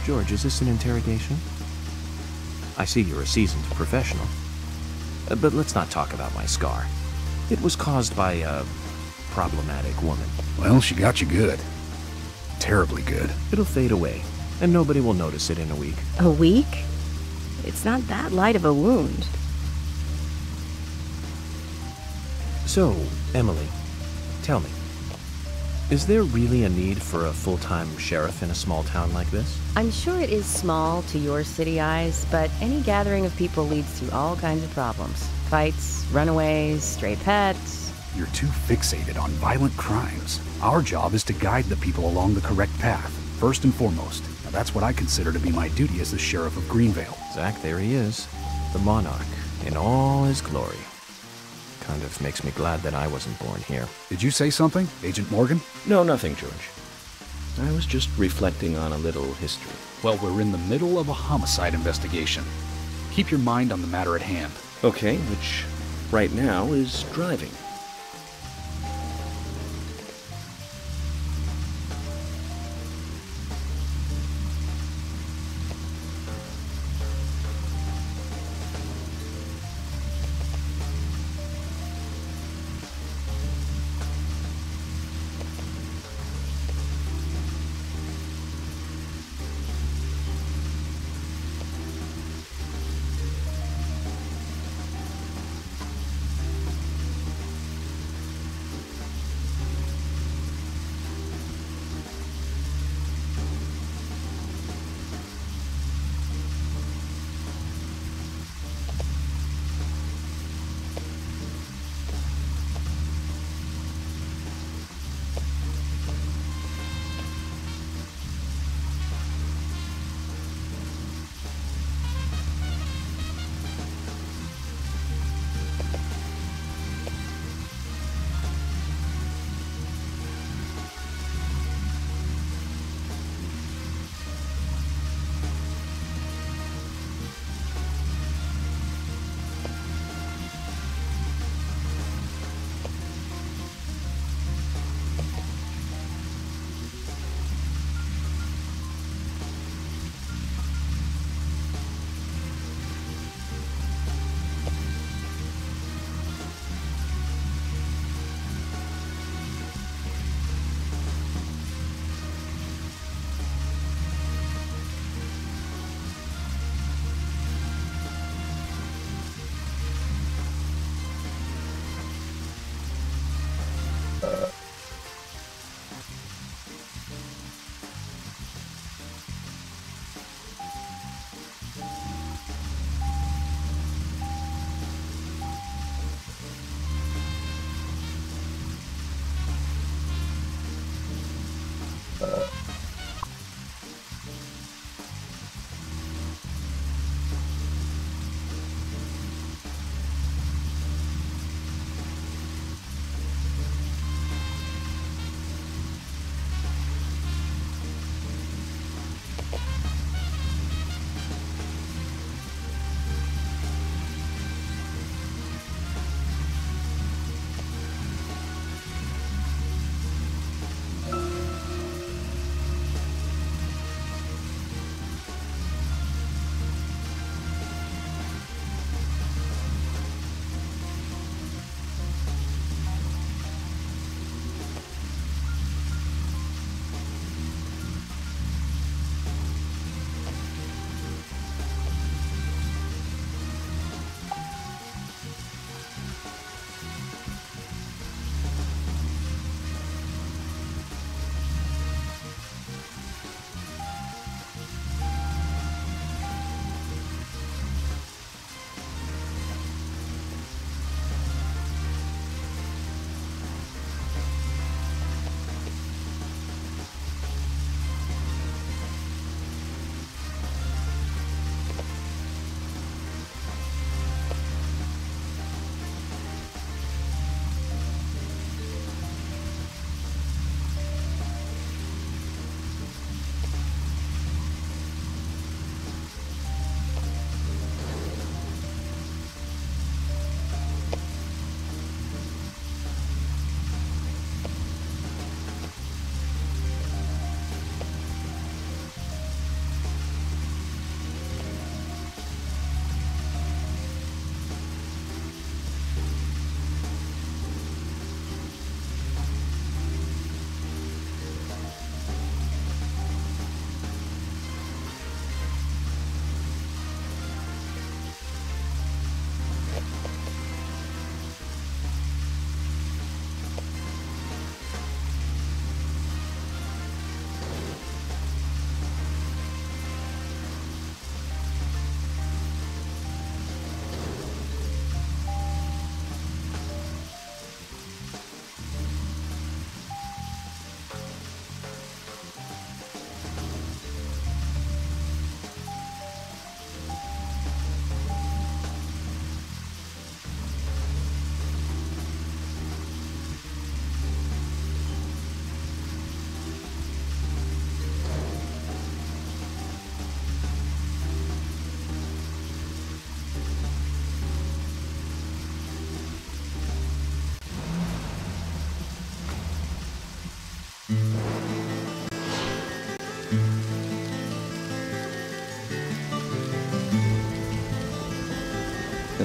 George, is this an interrogation? I see you're a seasoned professional. But let's not talk about my scar. It was caused by a problematic woman. Well, she got you good. Terribly good. It'll fade away, and nobody will notice it in a week. A week? It's not that light of a wound. So, Emily, tell me, is there really a need for a full-time sheriff in a small town like this? I'm sure it is small to your city eyes, but any gathering of people leads to all kinds of problems. Fights, runaways, stray pets. You're too fixated on violent crimes. Our job is to guide the people along the correct path, first and foremost. Now, that's what I consider to be my duty as the sheriff of Greenvale. Zach, there he is. The monarch, in all his glory. Kind of makes me glad that I wasn't born here. Did you say something, Agent Morgan? No, nothing, George. I was just reflecting on a little history. Well, we're in the middle of a homicide investigation. Keep your mind on the matter at hand. Okay, which right now is driving.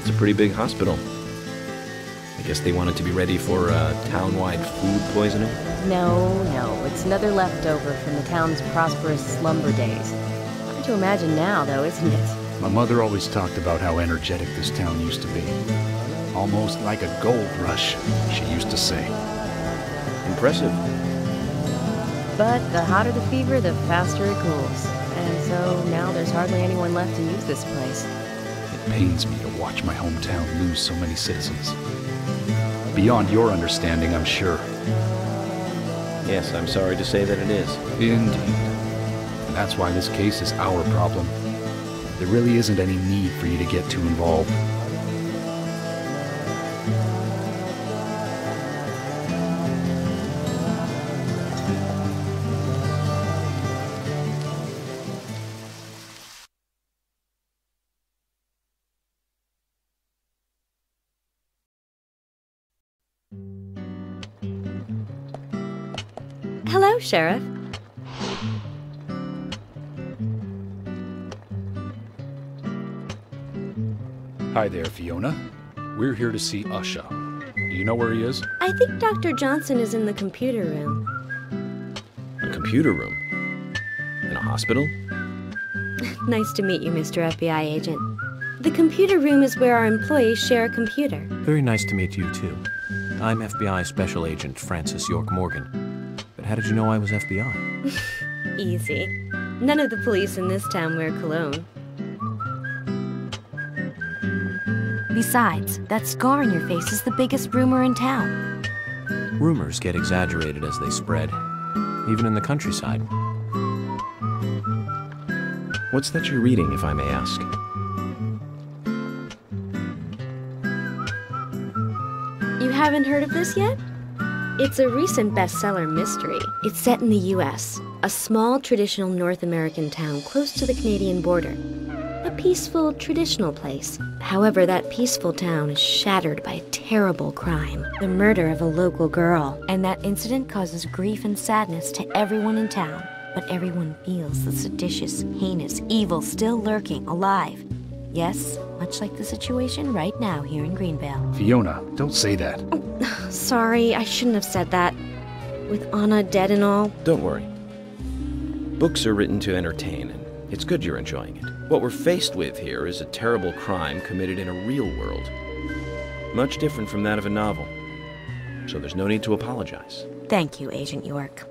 That's a pretty big hospital. I guess they wanted to be ready for town-wide food poisoning? No, it's another leftover from the town's prosperous slumber days. Hard to imagine now, though, isn't it? My mother always talked about how energetic this town used to be. Almost like a gold rush, she used to say. Impressive. But the hotter the fever, the faster it cools. And so now there's hardly anyone left to use this place. It pains me to watch my hometown lose so many citizens. Beyond your understanding, I'm sure. Yes, I'm sorry to say that it is. Indeed. And that's why this case is our problem. There really isn't any need for you to get too involved. Hello, Sheriff. Hi there, Fiona. We're here to see Usha. Do you know where he is? I think Dr. Johnson is in the computer room. A computer room? In a hospital? Nice to meet you, Mr. FBI agent. The computer room is where our employees share a computer. Very nice to meet you, too. I'm FBI Special Agent Francis York Morgan. But how did you know I was FBI? Easy. None of the police in this town wear cologne. Besides, that scar on your face is the biggest rumor in town. Rumors get exaggerated as they spread, even in the countryside. What's that you're reading, if I may ask? You haven't heard of this yet? It's a recent bestseller mystery. It's set in the U.S., a small traditional North American town close to the Canadian border. A peaceful, traditional place. However, that peaceful town is shattered by a terrible crime. The murder of a local girl. And that incident causes grief and sadness to everyone in town. But everyone feels the seditious, heinous evil still lurking, alive. Yes, much like the situation right now here in Greenvale. Fiona, don't say that. Sorry, I shouldn't have said that. With Anna dead and all. Don't worry. Books are written to entertain, and it's good you're enjoying it. What we're faced with here is a terrible crime committed in a real world. Much different from that of a novel. So there's no need to apologize. Thank you, Agent York.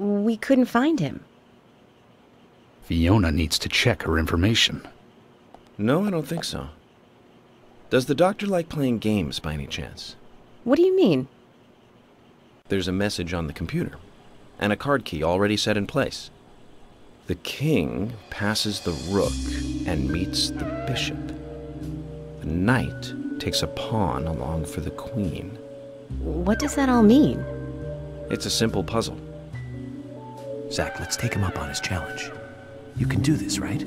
we couldn't find him. Fiona needs to check her information. No, I don't think so. Does the doctor like playing games by any chance? What do you mean? There's a message on the computer, and a card key already set in place. The king passes the rook and meets the bishop. The knight takes a pawn along for the queen. What does that all mean? It's a simple puzzle. Zach, let's take him up on his challenge. You can do this, right?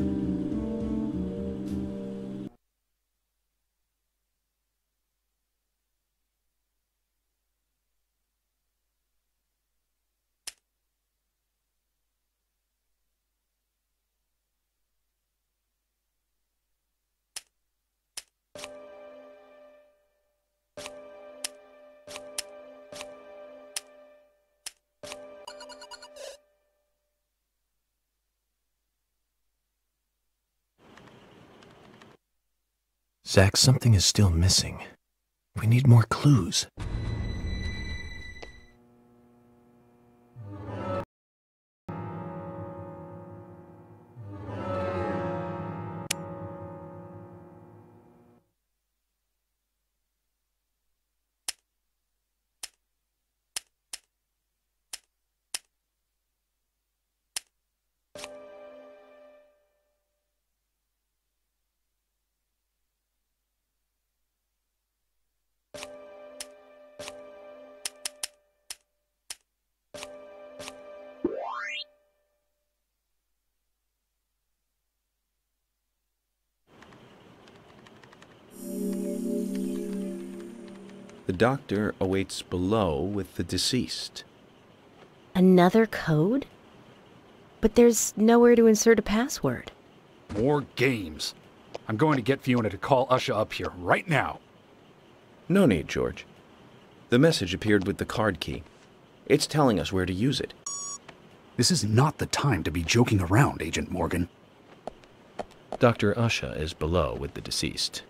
Zach, something is still missing. We need more clues. The doctor awaits below with the deceased. Another code? But there's nowhere to insert a password. More games. I'm going to get Fiona to call Usha up here right now. No need, George. The message appeared with the card key. It's telling us where to use it. This is not the time to be joking around, Agent Morgan. Dr. Usha is below with the deceased.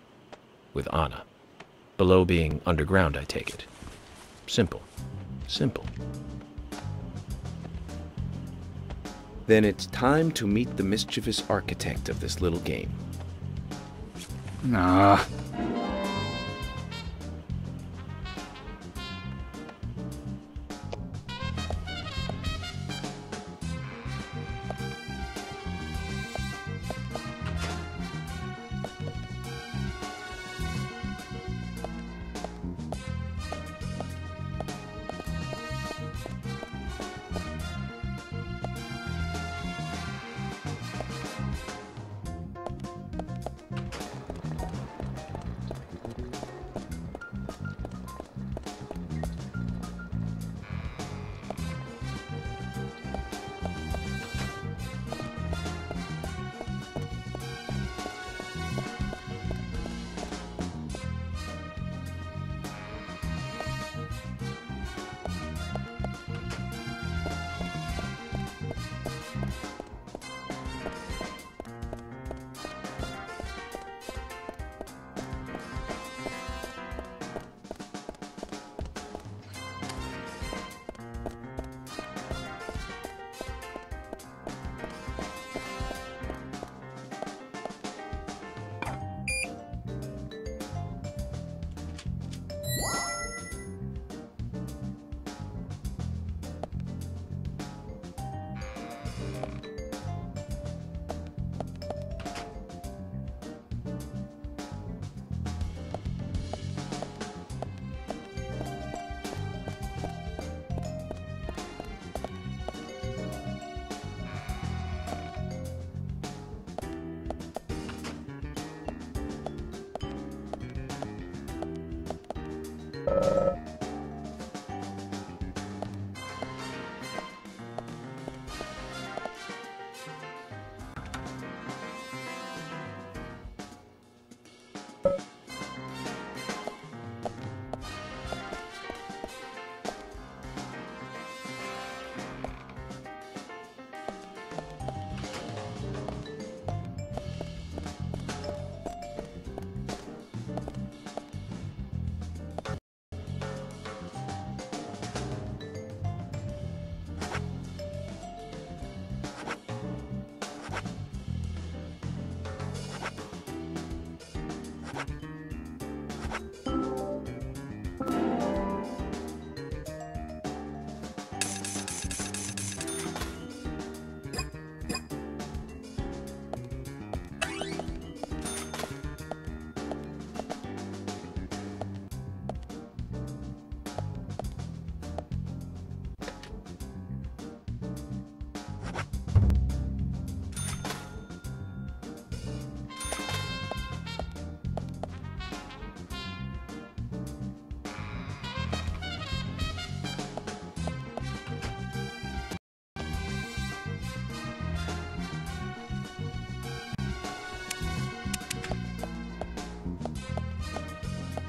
With Anna. Below being underground, I take it. Simple. Simple. Then it's time to meet the mischievous architect of this little game. Nah.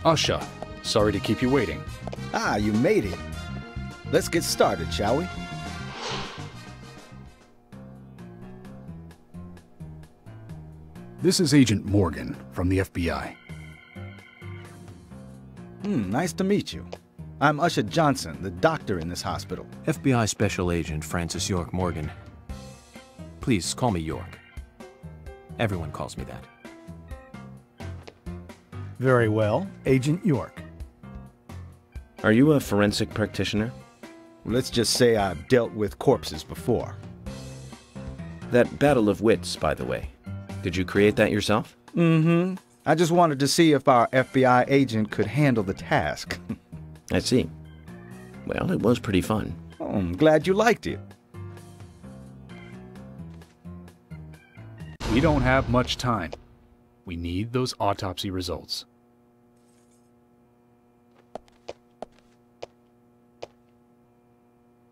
Usha, sorry to keep you waiting. Ah, you made it. Let's get started, shall we? This is Agent Morgan from the FBI. Nice to meet you. I'm Usha Johnson, the doctor in this hospital. FBI Special Agent Francis York Morgan. Please call me York. Everyone calls me that. Very well, Agent York. Are you a forensic practitioner? Let's just say I've dealt with corpses before. That battle of wits, by the way. Did you create that yourself? Mm-hmm. I just wanted to see if our FBI agent could handle the task. I see. Well, it was pretty fun. Oh, I'm glad you liked it. We don't have much time. We need those autopsy results.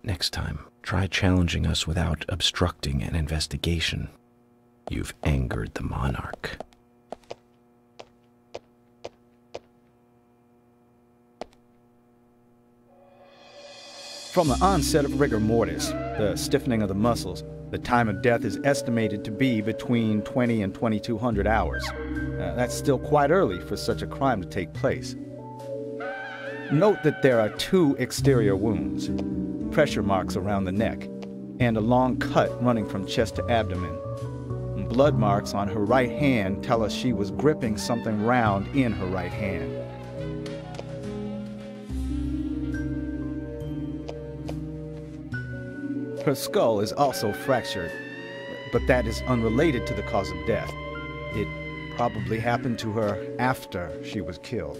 Next time, try challenging us without obstructing an investigation. You've angered the monarch. From the onset of rigor mortis, the stiffening of the muscles, the time of death is estimated to be between 20 and 2200 hours. That's still quite early for such a crime to take place. Note that there are 2 exterior wounds, pressure marks around the neck, and a long cut running from chest to abdomen. Blood marks on her right hand tell us she was gripping something round in her right hand. Her skull is also fractured, but that is unrelated to the cause of death. It probably happened to her after she was killed.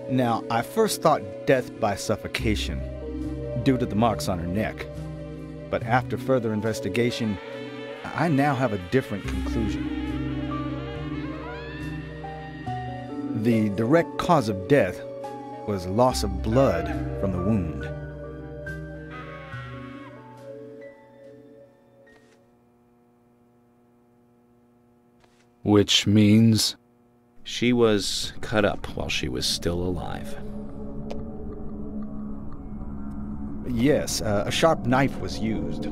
Now, I first thought death by suffocation, due to the marks on her neck. But after further investigation, I now have a different conclusion. The direct cause of death was loss of blood from the wound. Which means... She was cut up while she was still alive. Yes, a sharp knife was used.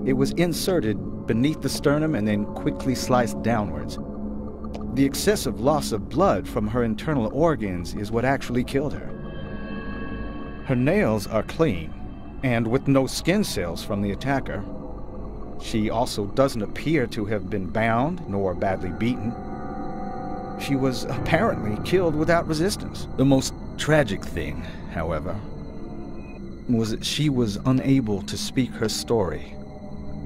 It was inserted beneath the sternum and then quickly sliced downwards. The excessive loss of blood from her internal organs is what actually killed her. Her nails are clean, and with no skin cells from the attacker. She also doesn't appear to have been bound nor badly beaten. She was apparently killed without resistance. The most tragic thing, however, was that she was unable to speak her story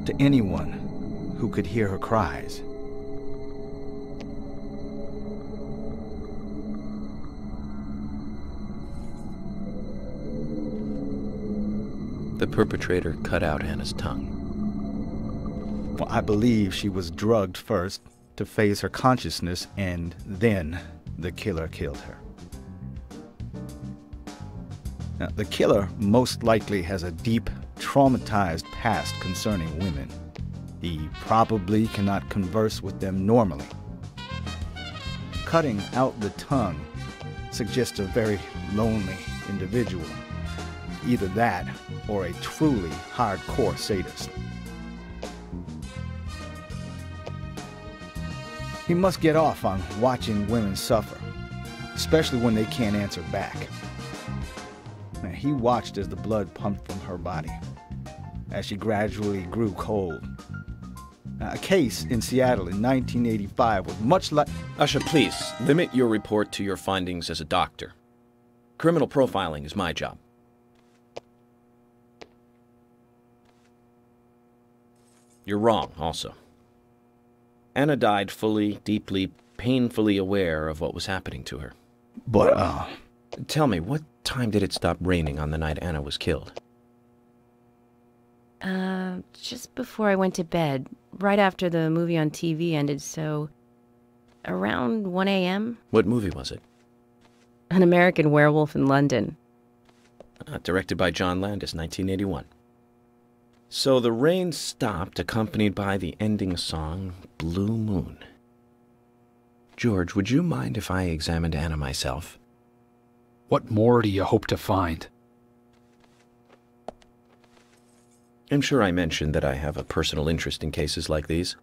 to anyone who could hear her cries. The perpetrator cut out Anna's tongue. Well, I believe she was drugged first to phase her consciousness, and then the killer killed her. Now, the killer most likely has a deep, traumatized past concerning women. He probably cannot converse with them normally. Cutting out the tongue suggests a very lonely individual. Either that, or a truly hardcore sadist. He must get off on watching women suffer, especially when they can't answer back. Now, he watched as the blood pumped from her body, as she gradually grew cold. A case in Seattle in 1985 was much like... Usha, please, limit your report to your findings as a doctor. Criminal profiling is my job. You're wrong, also. Anna died fully, deeply, painfully aware of what was happening to her. But, Tell me, what time did it stop raining on the night Anna was killed? Just before I went to bed, right after the movie on TV ended, so around 1 a.m. What movie was it? An American Werewolf in London. Directed by John Landis, 1981. So the rain stopped, accompanied by the ending song, Blue Moon. George, would you mind if I examined Anna myself? What more do you hope to find? I'm sure I mentioned that I have a personal interest in cases like these.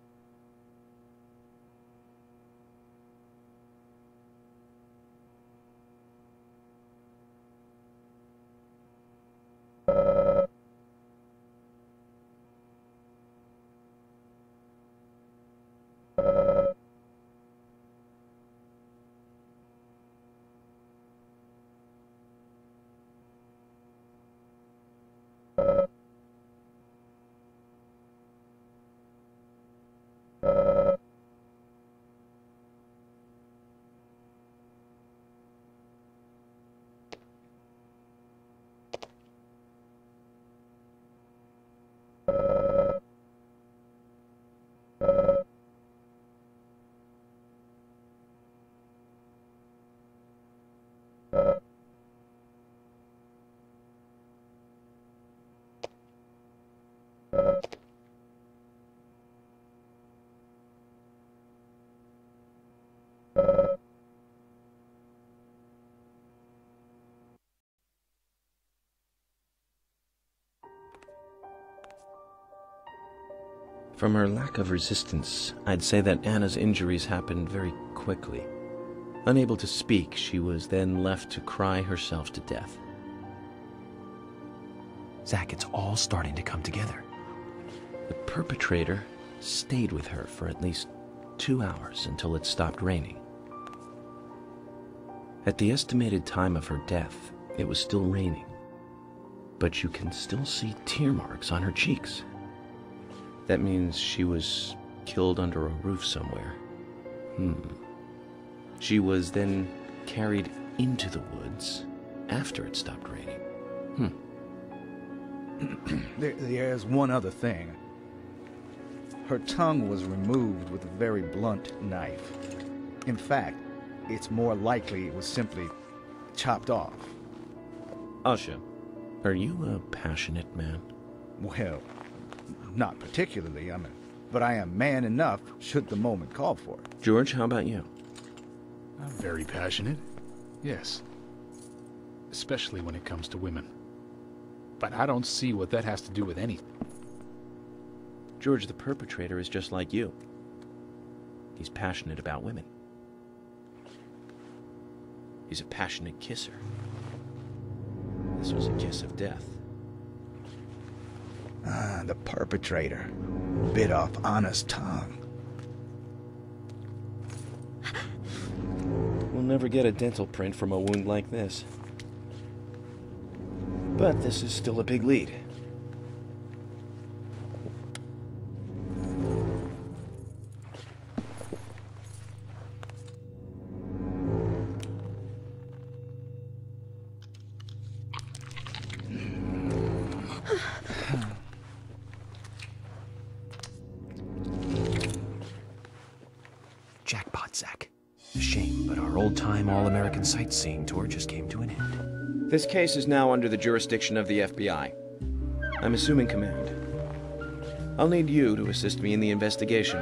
From her lack of resistance, I'd say that Anna's injuries happened very quickly. Unable to speak, she was then left to cry herself to death. Zach, it's all starting to come together. The perpetrator stayed with her for at least 2 hours until it stopped raining. At the estimated time of her death, it was still raining, but you can still see tear marks on her cheeks. That means she was killed under a roof somewhere. She was then carried into the woods after it stopped raining. There's one other thing. Her tongue was removed with a very blunt knife. In fact, it's more likely it was simply chopped off. Asha, are you a passionate man? Well, not particularly, but I am man enough should the moment call for it. George, how about you? I'm very passionate, yes. Especially when it comes to women. But I don't see what that has to do with anything. George, the perpetrator is just like you. He's passionate about women. He's a passionate kisser. This was a kiss of death. The perpetrator bit off Anna's tongue. We'll never get a dental print from a wound like this. But this is still a big lead. Jackpot, Zach. A shame, but our old-time all-American sightseeing tour just came to an end. This case is now under the jurisdiction of the FBI. I'm assuming command. I'll need you to assist me in the investigation.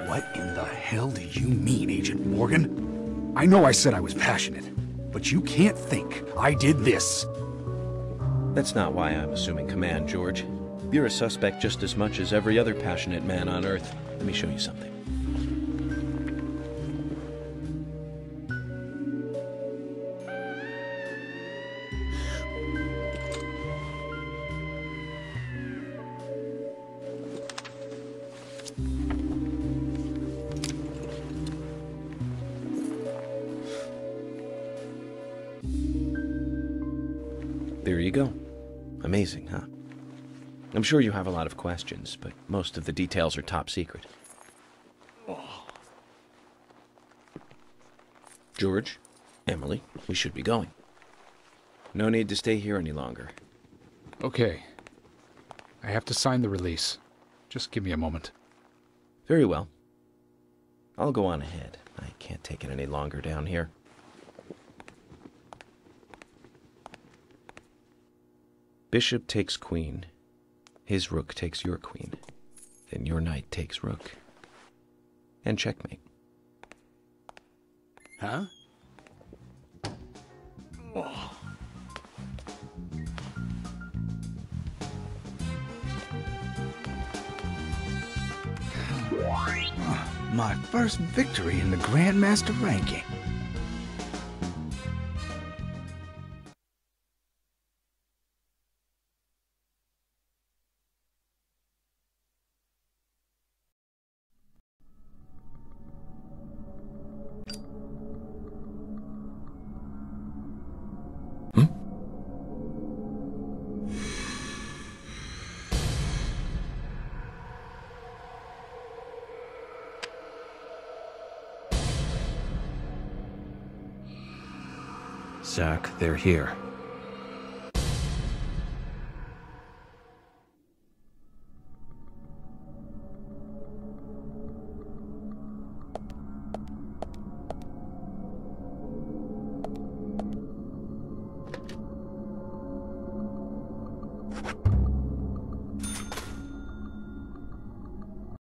What in the hell do you mean, Agent Morgan? I know I said I was passionate, but you can't think I did this. That's not why I'm assuming command, George. You're a suspect just as much as every other passionate man on Earth. Let me show you something. There you go. Amazing, huh? I'm sure you have a lot of questions, but most of the details are top secret. George, Emily, we should be going. No need to stay here any longer. Okay. I have to sign the release. Just give me a moment. Very well. I'll go on ahead. I can't take it any longer down here. Bishop takes queen. His rook takes your queen. Then your knight takes rook. And checkmate. Huh? My first victory in the Grandmaster ranking. Zack, they're here.